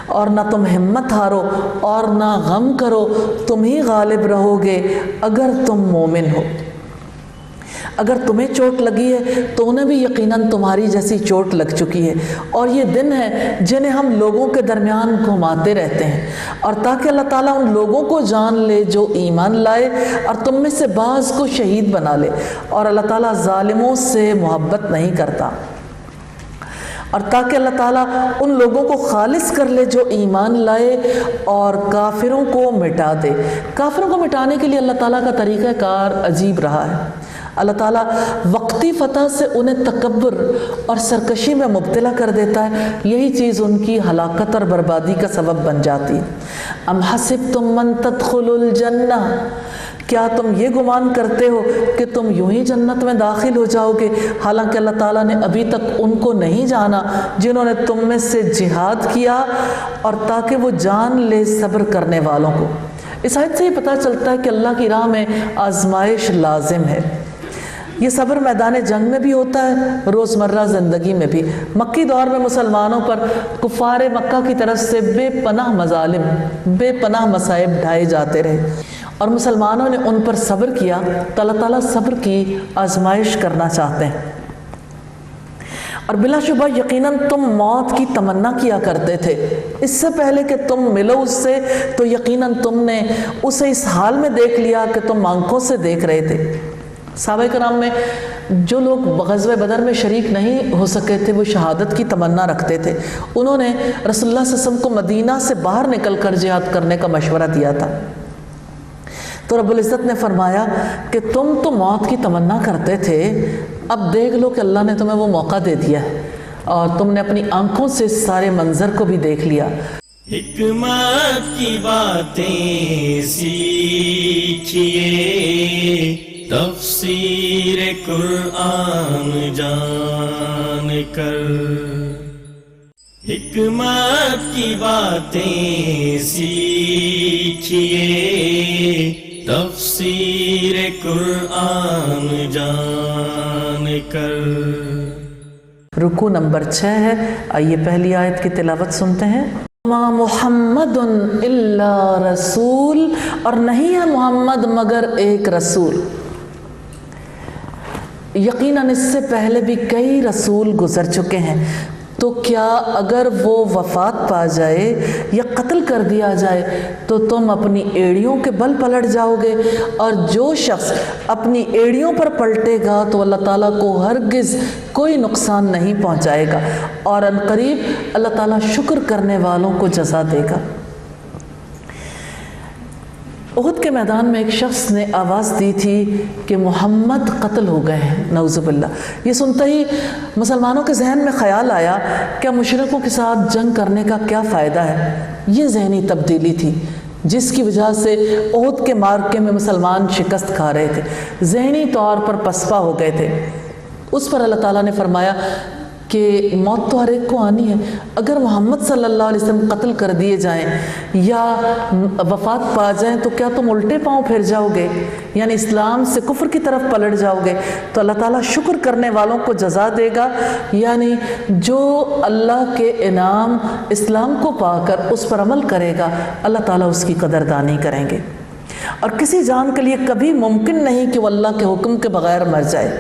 اور نہ تم ہمت ہارو اور نہ غم کرو، تم ہی غالب رہو گے اگر تم مومن ہو۔ اگر تمہیں چوٹ لگی ہے تو انہیں بھی یقیناً تمہاری جیسی چوٹ لگ چکی ہے، اور یہ دن ہے جنہیں ہم لوگوں کے درمیان گھماتے رہتے ہیں، اور تاکہ اللہ تعالیٰ ان لوگوں کو جان لے جو ایمان لائے اور تم میں سے بعض کو شہید بنا لے، اور اللہ تعالیٰ ظالموں سے محبت نہیں کرتا، اور تاکہ اللہ تعالیٰ ان لوگوں کو خالص کر لے جو ایمان لائے اور کافروں کو مٹا دے۔ کافروں کو مٹانے کے لیے اللہ تعالیٰ کا طریقہ کار عجیب رہا ہے۔ اللہ تعالیٰ وقتی فتح سے انہیں تکبر اور سرکشی میں مبتلا کر دیتا ہے، یہی چیز ان کی ہلاکت اور بربادی کا سبب بن جاتی ہے۔ ام حسبتم من تدخلوا الجنہ، کیا تم یہ گمان کرتے ہو کہ تم یوں ہی جنت میں داخل ہو جاؤ گے، حالانکہ اللہ تعالیٰ نے ابھی تک ان کو نہیں جانا جنہوں نے تم میں سے جہاد کیا، اور تاکہ وہ جان لے صبر کرنے والوں کو۔ اس آیت سے یہ پتہ چلتا ہے کہ اللہ کی راہ میں آزمائش لازم ہے۔ یہ صبر میدان جنگ میں بھی ہوتا ہے، روزمرہ زندگی میں بھی۔ مکی دور میں مسلمانوں پر کفار مکہ کی طرف سے بے پناہ مظالم، بے پناہ مصائب ڈھائے جاتے رہے، اور مسلمانوں نے ان پر صبر کیا تو اللہ تعالیٰ صبر کی آزمائش کرنا چاہتے ہیں۔ اور بلا شبہ یقیناً تم موت کی تمنا کیا کرتے تھے، اس سے پہلے کہ تم ملو اس سے تو یقیناً تم نے اسے اس حال میں دیکھ لیا کہ تم آنکھوں سے دیکھ رہے تھے۔ صحابہ کرام میں جو لوگ غزوہ بدر میں شریک نہیں ہو سکے تھے وہ شہادت کی تمنا رکھتے تھے، انہوں نے رسول اللہ صلی اللہ علیہ وسلم کو مدینہ سے باہر نکل کر جہاد کرنے کا مشورہ دیا تھا۔ تو رب العزت نے فرمایا کہ تم تو موت کی تمنا کرتے تھے، اب دیکھ لو کہ اللہ نے تمہیں وہ موقع دے دیا ہے، اور تم نے اپنی آنکھوں سے اس سارے منظر کو بھی دیکھ لیا۔ حکمت کی باتیں سیکھیے، تفسیر قرآن جان کر، حکمت کی باتیں سیکھیے، تفسیر قرآن جان کر۔ رکوع نمبر 6 ہے، آئیے پہلی آیت کی تلاوت سنتے ہیں۔ ما محمد الا رسول، اور نہیں ہے محمد مگر ایک رسول۔ یقیناً اس سے پہلے بھی کئی رسول گزر چکے ہیں، تو کیا اگر وہ وفات پا جائے یا قتل کر دیا جائے تو تم اپنی ایڑیوں کے بل پلٹ جاؤ گے؟ اور جو شخص اپنی ایڑیوں پر پلٹے گا تو اللہ تعالیٰ کو ہرگز کوئی نقصان نہیں پہنچائے گا، اور عنقریب اللہ تعالیٰ شکر کرنے والوں کو جزا دے گا۔ احد کے میدان میں ایک شخص نے آواز دی تھی کہ محمد قتل ہو گئے ہیں، نعوذ باللہ۔ یہ سنتے ہی مسلمانوں کے ذہن میں خیال آیا کہ مشرکوں کے ساتھ جنگ کرنے کا کیا فائدہ ہے۔ یہ ذہنی تبدیلی تھی جس کی وجہ سے احد کے معرکے میں مسلمان شکست کھا رہے تھے، ذہنی طور پر پسپا ہو گئے تھے۔ اس پر اللہ تعالیٰ نے فرمایا کہ موت تو ہر ایک کو آنی ہے، اگر محمد صلی اللہ علیہ وسلم قتل کر دیے جائیں یا وفات پا جائیں تو کیا تم الٹے پاؤں پھر جاؤ گے، یعنی اسلام سے کفر کی طرف پلٹ جاؤ گے؟ تو اللہ تعالیٰ شکر کرنے والوں کو جزا دے گا، یعنی جو اللہ کے انعام اسلام کو پا کر اس پر عمل کرے گا اللہ تعالیٰ اس کی قدردانی کریں گے۔ اور کسی جان کے لیے کبھی ممکن نہیں کہ وہ اللہ کے حکم کے بغیر مر جائے،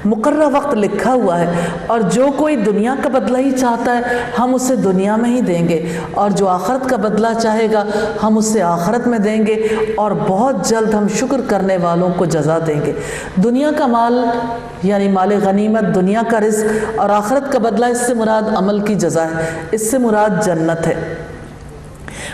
مقررہ وقت لکھا ہوا ہے، اور جو کوئی دنیا کا بدلہ ہی چاہتا ہے ہم اسے دنیا میں ہی دیں گے، اور جو آخرت کا بدلہ چاہے گا ہم اسے آخرت میں دیں گے، اور بہت جلد ہم شکر کرنے والوں کو جزا دیں گے۔ دنیا کا مال یعنی مال غنیمت، دنیا کا رزق، اور آخرت کا بدلہ، اس سے مراد عمل کی جزا ہے، اس سے مراد جنت ہے۔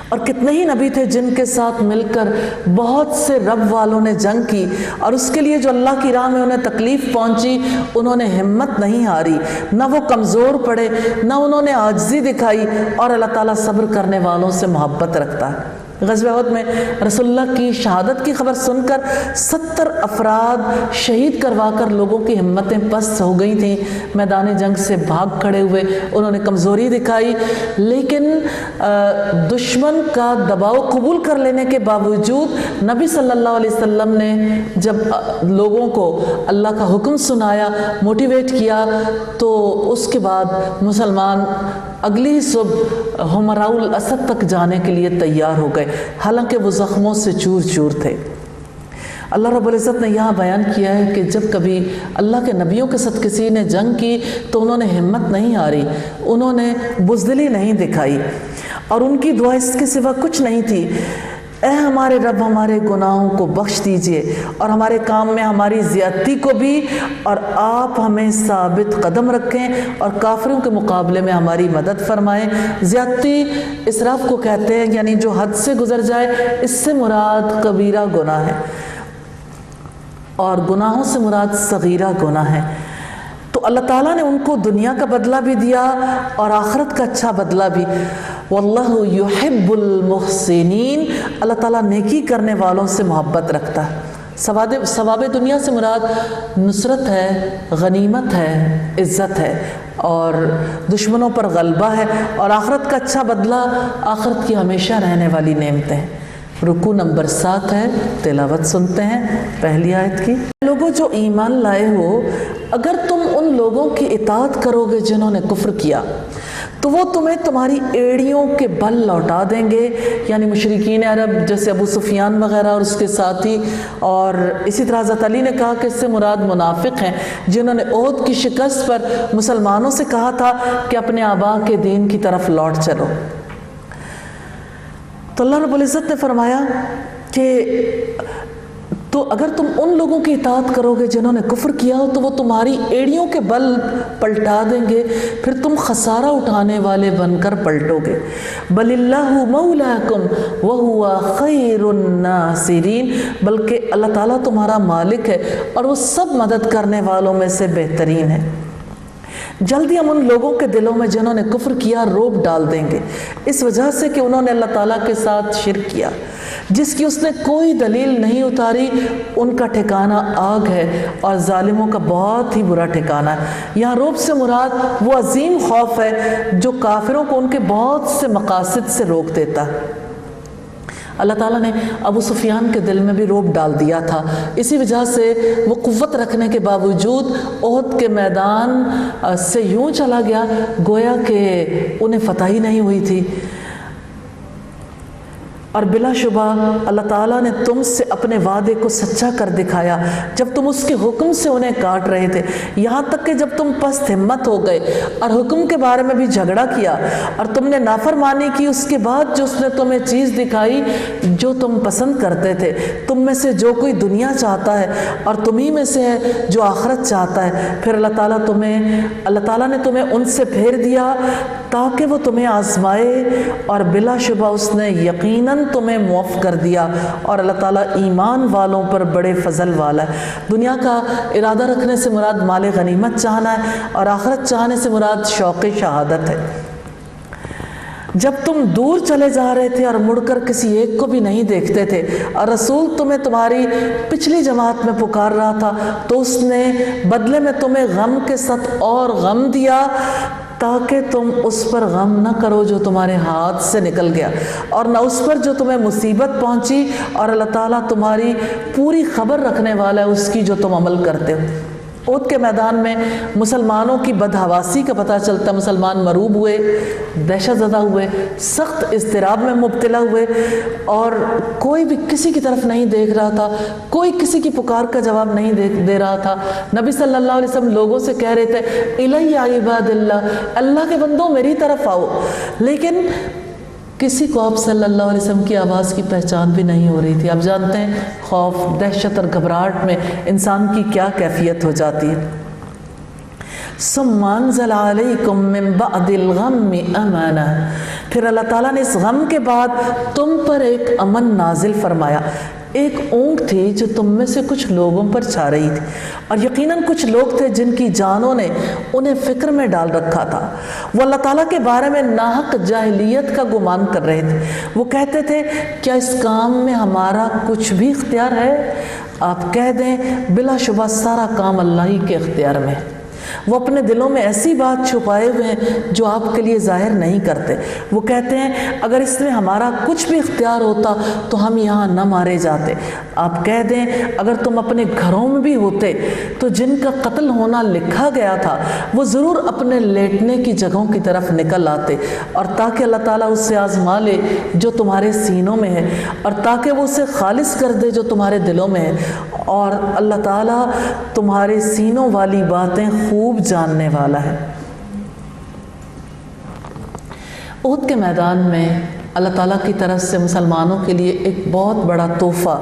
اور کتنے ہی نبی تھے جن کے ساتھ مل کر بہت سے رب والوں نے جنگ کی، اور اس کے لیے جو اللہ کی راہ میں انہیں تکلیف پہنچی انہوں نے ہمت نہیں ہاری، نہ وہ کمزور پڑے، نہ انہوں نے عاجزی دکھائی، اور اللہ تعالیٰ صبر کرنے والوں سے محبت رکھتا ہے۔ غزوہ احد میں رسول اللہ کی شہادت کی خبر سن کر 70 افراد شہید کروا کر لوگوں کی ہمتیں پست ہو گئی تھیں، میدان جنگ سے بھاگ کھڑے ہوئے، انہوں نے کمزوری دکھائی، لیکن دشمن کا دباؤ قبول کر لینے کے باوجود نبی صلی اللہ علیہ وسلم نے جب لوگوں کو اللہ کا حکم سنایا، موٹیویٹ کیا، تو اس کے بعد مسلمان اگلی صبح حمراء الاسد تک جانے کے لیے تیار ہو گئے، حالانکہ وہ زخموں سے چور چور تھے۔ اللہ رب العزت نے یہاں بیان کیا ہے کہ جب کبھی اللہ کے نبیوں کے ساتھ کسی نے جنگ کی تو انہوں نے ہمت نہیں ہاری، انہوں نے بزدلی نہیں دکھائی، اور ان کی دعا اس کے سوا کچھ نہیں تھی، اے ہمارے رب ہمارے گناہوں کو بخش دیجئے اور ہمارے کام میں ہماری زیادتی کو بھی، اور آپ ہمیں ثابت قدم رکھیں اور کافروں کے مقابلے میں ہماری مدد فرمائیں۔ زیادتی اسراف کو کہتے ہیں، یعنی جو حد سے گزر جائے، اس سے مراد کبیرہ گناہ ہے اور گناہوں سے مراد صغیرہ گناہ ہے۔ تو اللہ تعالیٰ نے ان کو دنیا کا بدلہ بھی دیا اور آخرت کا اچھا بدلہ بھی۔ واللہ یحب المحسنین، اللہ تعالیٰ نیکی کرنے والوں سے محبت رکھتا ہے۔ ثواب دنیا سے مراد نصرت ہے، غنیمت ہے، عزت ہے، اور دشمنوں پر غلبہ ہے، اور آخرت کا اچھا بدلہ آخرت کی ہمیشہ رہنے والی نعمتیں ہیں۔ رکوع نمبر 7 ہے، تلاوت سنتے ہیں پہلی آیت کی۔ لوگوں جو ایمان لائے ہو، اگر تم ان لوگوں کی اطاعت کرو گے جنہوں نے کفر کیا تو وہ تمہیں تمہاری ایڑیوں کے بل لوٹا دیں گے، یعنی مشرکین عرب جیسے ابو سفیان وغیرہ اور اس کے ساتھی، اور اسی طرح حضرت علی نے کہا کہ اس سے مراد منافق ہیں جنہوں نے احد کی شکست پر مسلمانوں سے کہا تھا کہ اپنے آبا کے دین کی طرف لوٹ چلو۔ تو اللہ رب العزت نے فرمایا کہ تو اگر تم ان لوگوں کی اطاعت کرو گے جنہوں نے کفر کیا ہو تو وہ تمہاری ایڑیوں کے بل پلٹا دیں گے، پھر تم خسارہ اٹھانے والے بن کر پلٹو گے۔ بل اللہ مولاکم وہو خیر الناصرین، بلکہ اللہ تعالیٰ تمہارا مالک ہے اور وہ سب مدد کرنے والوں میں سے بہترین ہے۔ جلدی ہم ان لوگوں کے دلوں میں جنہوں نے کفر کیا روب ڈال دیں گے، اس وجہ سے کہ انہوں نے اللہ تعالیٰ کے ساتھ شرک کیا جس کی اس نے کوئی دلیل نہیں اتاری۔ ان کا ٹھکانہ آگ ہے اور ظالموں کا بہت ہی برا ٹھکانہ ہے۔ یہاں روب سے مراد وہ عظیم خوف ہے جو کافروں کو ان کے بہت سے مقاصد سے روک دیتا ہے۔ اللہ تعالیٰ نے ابو سفیان کے دل میں بھی روب ڈال دیا تھا، اسی وجہ سے وہ قوت رکھنے کے باوجود احد کے میدان سے یوں چلا گیا گویا کہ انہیں فتح ہی نہیں ہوئی تھی۔ اور بلا شبہ اللہ تعالیٰ نے تم سے اپنے وعدے کو سچا کر دکھایا جب تم اس کے حکم سے انہیں کاٹ رہے تھے، یہاں تک کہ جب تم پست ہمت ہو گئے اور حکم کے بارے میں بھی جھگڑا کیا اور تم نے نافرمانی کی، اس کے بعد جو اس نے تمہیں چیز دکھائی جو تم پسند کرتے تھے، تم میں سے جو کوئی دنیا چاہتا ہے اور تمہیں میں سے ہے جو آخرت چاہتا ہے، پھر اللہ تعالیٰ نے تمہیں ان سے پھیر دیا تاکہ وہ تمہیں آزمائے، اور بلا شبہ اس نے یقیناً تمہیں معاف کر دیا، اور اللہ تعالیٰ ایمان والوں پر بڑے فضل والا ہے۔ دنیا کا ارادہ رکھنے سے مراد مال غنیمت چاہنا ہے، اور آخرت چاہنے سے مراد شوق شہادت ہے۔ جب تم دور چلے جا رہے تھے اور مڑ کر کسی ایک کو بھی نہیں دیکھتے تھے اور رسول تمہیں تمہاری پچھلی جماعت میں پکار رہا تھا تو اس نے بدلے میں تمہیں غم کے ساتھ اور غم دیا تاکہ تم اس پر غم نہ کرو جو تمہارے ہاتھ سے نکل گیا، اور نہ اس پر جو تمہیں مصیبت پہنچی، اور اللہ تعالیٰ تمہاری پوری خبر رکھنے والا ہے اس کی جو تم عمل کرتے ہو۔ احد کے میدان میں مسلمانوں کی بدحواسی کا پتہ چلتا، مسلمان مروب ہوئے، دہشت زدہ ہوئے، سخت اضطراب میں مبتلا ہوئے، اور کوئی بھی کسی کی طرف نہیں دیکھ رہا تھا، کوئی کسی کی پکار کا جواب نہیں دے رہا تھا۔ نبی صلی اللہ علیہ وسلم لوگوں سے کہہ رہے تھے الی عباد اللہ، اللہ کے بندوں میری طرف آؤ، لیکن کسی کو آپ صلی اللہ علیہ وسلم کی آواز کی پہچان بھی نہیں ہو رہی تھی۔ آپ جانتے ہیں خوف، دہشت اور گھبراہٹ میں انسان کی کیا کیفیت ہو جاتی ہے۔ ثم انزل علیکم من بعد الغم امانا، پھر اللہ تعالیٰ نے اس غم کے بعد تم پر ایک امن نازل فرمایا۔ ایک اونگ تھی جو تم میں سے کچھ لوگوں پر چھا رہی تھی، اور یقیناً کچھ لوگ تھے جن کی جانوں نے انہیں فکر میں ڈال رکھا تھا۔ وہ اللہ تعالیٰ کے بارے میں ناحق جاہلیت کا گمان کر رہے تھے۔ وہ کہتے تھے کیا اس کام میں ہمارا کچھ بھی اختیار ہے؟ آپ کہہ دیں بلا شبہ سارا کام اللہ ہی کے اختیار میں ہے۔ وہ اپنے دلوں میں ایسی بات چھپائے ہوئے ہیں جو آپ کے لیے ظاہر نہیں کرتے۔ وہ کہتے ہیں اگر اس میں ہمارا کچھ بھی اختیار ہوتا تو ہم یہاں نہ مارے جاتے۔ آپ کہہ دیں اگر تم اپنے گھروں میں بھی ہوتے تو جن کا قتل ہونا لکھا گیا تھا وہ ضرور اپنے لیٹنے کی جگہوں کی طرف نکل آتے، اور تاکہ اللہ تعالیٰ اس سے آزما لے جو تمہارے سینوں میں ہے، اور تاکہ وہ اسے خالص کر دے جو تمہارے دلوں میں ہے، اور اللہ تعالیٰ تمہارے سینوں والی باتیں خوب جاننے والا ہے۔ احد کے میدان میں اللہ تعالیٰ کی طرف سے مسلمانوں کے لیے ایک بہت بڑا تحفہ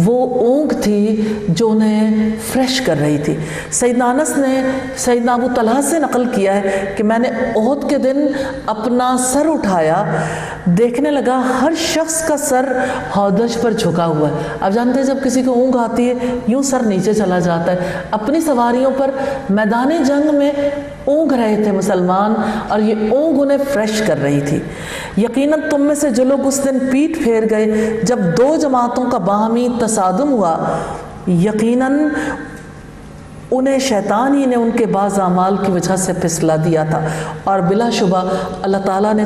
وہ اونگ تھی جو انہیں فریش کر رہی تھی۔ سیدنا انس نے سیدنا ابو طلحہ سے نقل کیا ہے کہ میں نے احد کے دن اپنا سر اٹھایا، دیکھنے لگا ہر شخص کا سر ہودج پر جھکا ہوا ہے۔ آپ جانتے ہیں جب کسی کو اونگ آتی ہے یوں سر نیچے چلا جاتا ہے۔ اپنی سواریوں پر میدان جنگ میں اونگ رہے تھے مسلمان، اور یہ اونگ انہیں فریش کر رہی تھی۔ یقیناً تم میں سے جو لوگ اس دن پیٹ پھیر گئے جب دو جماعتوں کا باہمی تصادم ہوا، یقیناً انہیں شیطان ہی نے ان کے بعض اعمال کی وجہ سے پھسلا دیا تھا، اور بلا شبہ اللہ تعالیٰ نے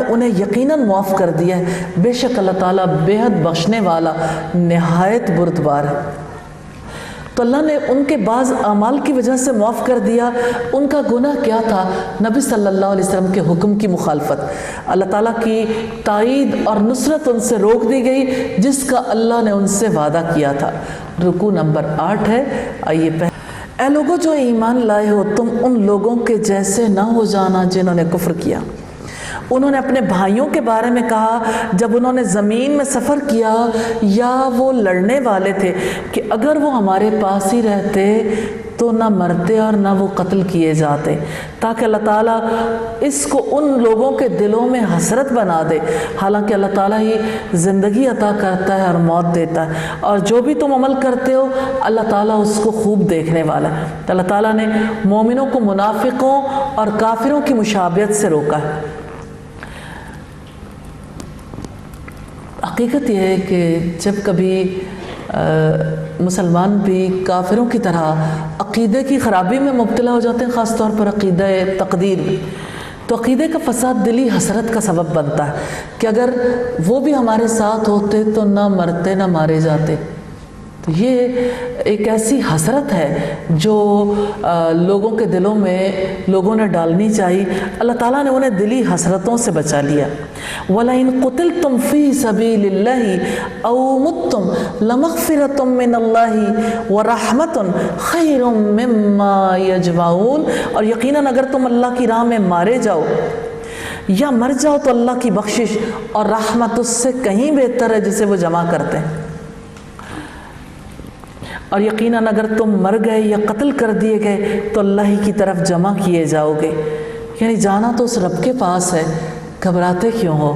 انہیں یقیناً معاف کر دیا ہے۔ بے شک اللہ تعالیٰ بے حد بخشنے والا نہایت بردبار ہے۔ تو اللہ نے ان کے بعض اعمال کی وجہ سے معاف کر دیا۔ ان کا گناہ کیا تھا؟ نبی صلی اللہ علیہ وسلم کے حکم کی مخالفت۔ اللہ تعالیٰ کی تائید اور نصرت ان سے روک دی گئی جس کا اللہ نے ان سے وعدہ کیا تھا۔ رکوع نمبر 8 ہے، آئیے اے لوگوں جو ایمان لائے ہو، تم ان لوگوں کے جیسے نہ ہو جانا جنہوں نے کفر کیا۔ انہوں نے اپنے بھائیوں کے بارے میں کہا جب انہوں نے زمین میں سفر کیا یا وہ لڑنے والے تھے کہ اگر وہ ہمارے پاس ہی رہتے تو نہ مرتے اور نہ وہ قتل کیے جاتے، تاکہ اللہ تعالیٰ اس کو ان لوگوں کے دلوں میں حسرت بنا دے۔ حالانکہ اللہ تعالیٰ ہی زندگی عطا کرتا ہے اور موت دیتا ہے، اور جو بھی تم عمل کرتے ہو اللہ تعالیٰ اس کو خوب دیکھنے والا ہے۔ تو اللہ تعالیٰ نے مومنوں کو منافقوں اور کافروں کی مشابہت سے روکا ہے۔ حقیقت یہ ہے کہ جب کبھی مسلمان بھی کافروں کی طرح عقیدے کی خرابی میں مبتلا ہو جاتے ہیں، خاص طور پر عقیدہ تقدیر میں، تو عقیدے کا فساد دلی حسرت کا سبب بنتا ہے کہ اگر وہ بھی ہمارے ساتھ ہوتے تو نہ مرتے نہ مارے جاتے۔ تو یہ ایک ایسی حسرت ہے جو لوگوں کے دلوں میں لوگوں نے ڈالنی چاہیے۔ اللہ تعالیٰ نے انہیں دلی حسرتوں سے بچا لیا۔ وَلَئِن قُتِلْتُمْ فِي سَبِيلِ اللَّهِ أَوْ مُتْتُمْ لَمَغْفِرَةٌ مِّنَ اللَّهِ وَرَحْمَةٌ خَيْرٌ مِّمَّا يَجْمَعُونَ، اور یقیناً اگر تم اللہ کی راہ میں مارے جاؤ یا مر جاؤ تو اللہ کی بخشش اور رحمت اس سے کہیں بہتر ہے جسے وہ جمع کرتے ہیں۔ اور یقیناً اگر تم مر گئے یا قتل کر دیے گئے تو اللہ ہی کی طرف جمع کیے جاؤ گے۔ یعنی جانا تو اس رب کے پاس ہے، گھبراتے کیوں ہو؟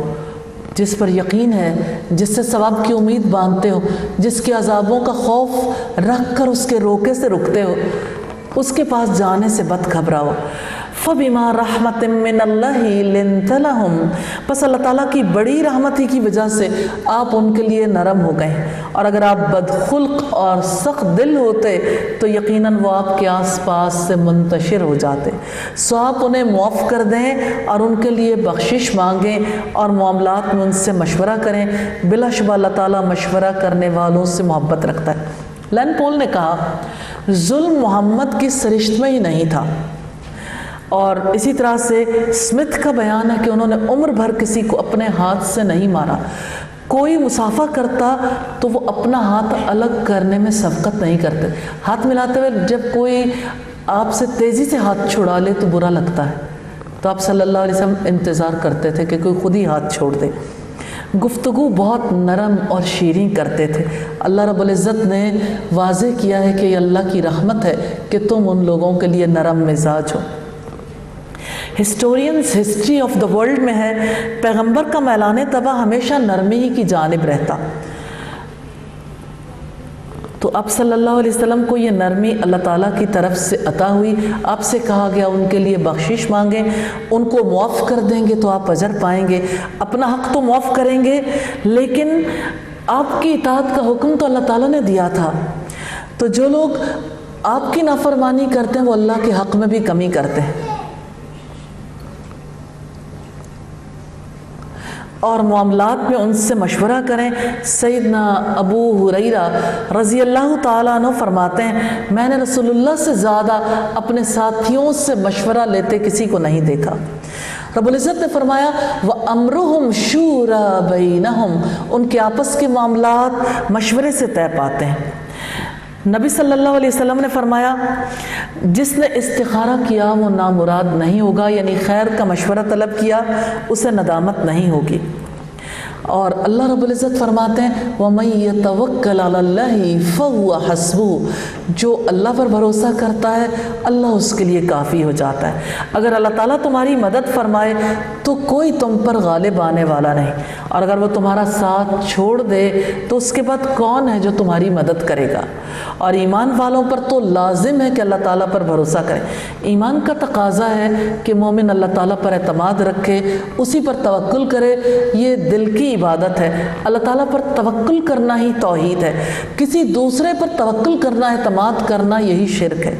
جس پر یقین ہے، جس سے ثواب کی امید باندھتے ہو، جس کے عذابوں کا خوف رکھ کر اس کے روکے سے رکتے ہو، اس کے پاس جانے سے بد گھبراؤ۔ فَبِمَا رَحْمَةٍ مِّنَ اللَّهِ لِنْتَ لَهُمْ، بس اللہ تعالیٰ کی بڑی رحمت ہی کی وجہ سے آپ ان کے لیے نرم ہو گئے، اور اگر آپ بدخلق اور سخت دل ہوتے تو یقیناً وہ آپ کے آس پاس سے منتشر ہو جاتے۔ سو آپ انہیں معاف کر دیں اور ان کے لیے بخشش مانگیں اور معاملات میں ان سے مشورہ کریں، بلا شبہ اللہ تعالیٰ مشورہ کرنے والوں سے محبت رکھتا ہے۔ لین پول نے کہا ظلم محمد کی سرشت میں ہی نہیں تھا، اور اسی طرح سے اسمتھ کا بیان ہے کہ انہوں نے عمر بھر کسی کو اپنے ہاتھ سے نہیں مارا۔ کوئی مصافحہ کرتا تو وہ اپنا ہاتھ الگ کرنے میں سبقت نہیں کرتے۔ ہاتھ ملاتے ہوئے جب کوئی آپ سے تیزی سے ہاتھ چھڑا لے تو برا لگتا ہے، تو آپ صلی اللہ علیہ وسلم انتظار کرتے تھے کہ کوئی خود ہی ہاتھ چھوڑ دے۔ گفتگو بہت نرم اور شیریں کرتے تھے۔ اللہ رب العزت نے واضح کیا ہے کہ یہ اللہ کی رحمت ہے کہ تم ان لوگوں کے لیے نرم مزاج ہو۔ Historians history of the world میں ہے پیغمبر کا میلان طبع ہمیشہ نرمی ہی کی جانب رہتا، تو اب صلی اللہ علیہ وسلم کو یہ نرمی اللہ تعالیٰ کی طرف سے عطا ہوئی۔ آپ سے کہا گیا ان کے لیے بخشش مانگیں، ان کو معاف کر دیں گے تو آپ اجر پائیں گے۔ اپنا حق تو معاف کریں گے، لیکن آپ کی اطاعت کا حکم تو اللہ تعالیٰ نے دیا تھا، تو جو لوگ آپ کی نافرمانی کرتے ہیں وہ اللہ کے حق میں بھی کمی کرتے ہیں، اور معاملات میں ان سے مشورہ کریں۔ سیدنا ابو ہریرہ رضی اللہ تعالیٰ عنہ فرماتے ہیں میں نے رسول اللہ سے زیادہ اپنے ساتھیوں سے مشورہ لیتے کسی کو نہیں دیکھا۔ رب العزت نے فرمایا وَأَمْرُهُمْ شُورَى بَيْنَهُمْ، ان کے آپس کے معاملات مشورے سے طے پاتے ہیں۔ نبی صلی اللہ علیہ وسلم نے فرمایا جس نے استخارہ کیا وہ نامراد نہیں ہوگا، یعنی خیر کا مشورہ طلب کیا اسے ندامت نہیں ہوگی۔ اور اللہ رب العزت فرماتے ہیں وَمَن يَتَوَكَّلْ عَلَى اللَّهِ فَهُوَ حَسْبُهُ، جو اللہ پر بھروسہ کرتا ہے اللہ اس کے لیے کافی ہو جاتا ہے۔ اگر اللہ تعالیٰ تمہاری مدد فرمائے تو کوئی تم پر غالب آنے والا نہیں، اور اگر وہ تمہارا ساتھ چھوڑ دے تو اس کے بعد کون ہے جو تمہاری مدد کرے گا۔ اور ایمان والوں پر تو لازم ہے کہ اللہ تعالیٰ پر بھروسہ کرے۔ ایمان کا تقاضا ہے کہ مومن اللہ تعالیٰ پر اعتماد رکھے، اسی پر توکل کرے، یہ دل کی عبادت ہے۔ اللہ تعالیٰ پر توکل کرنا ہی توحید ہے، کسی دوسرے پر توکل کرنا، اعتماد کرنا یہی شرک ہے۔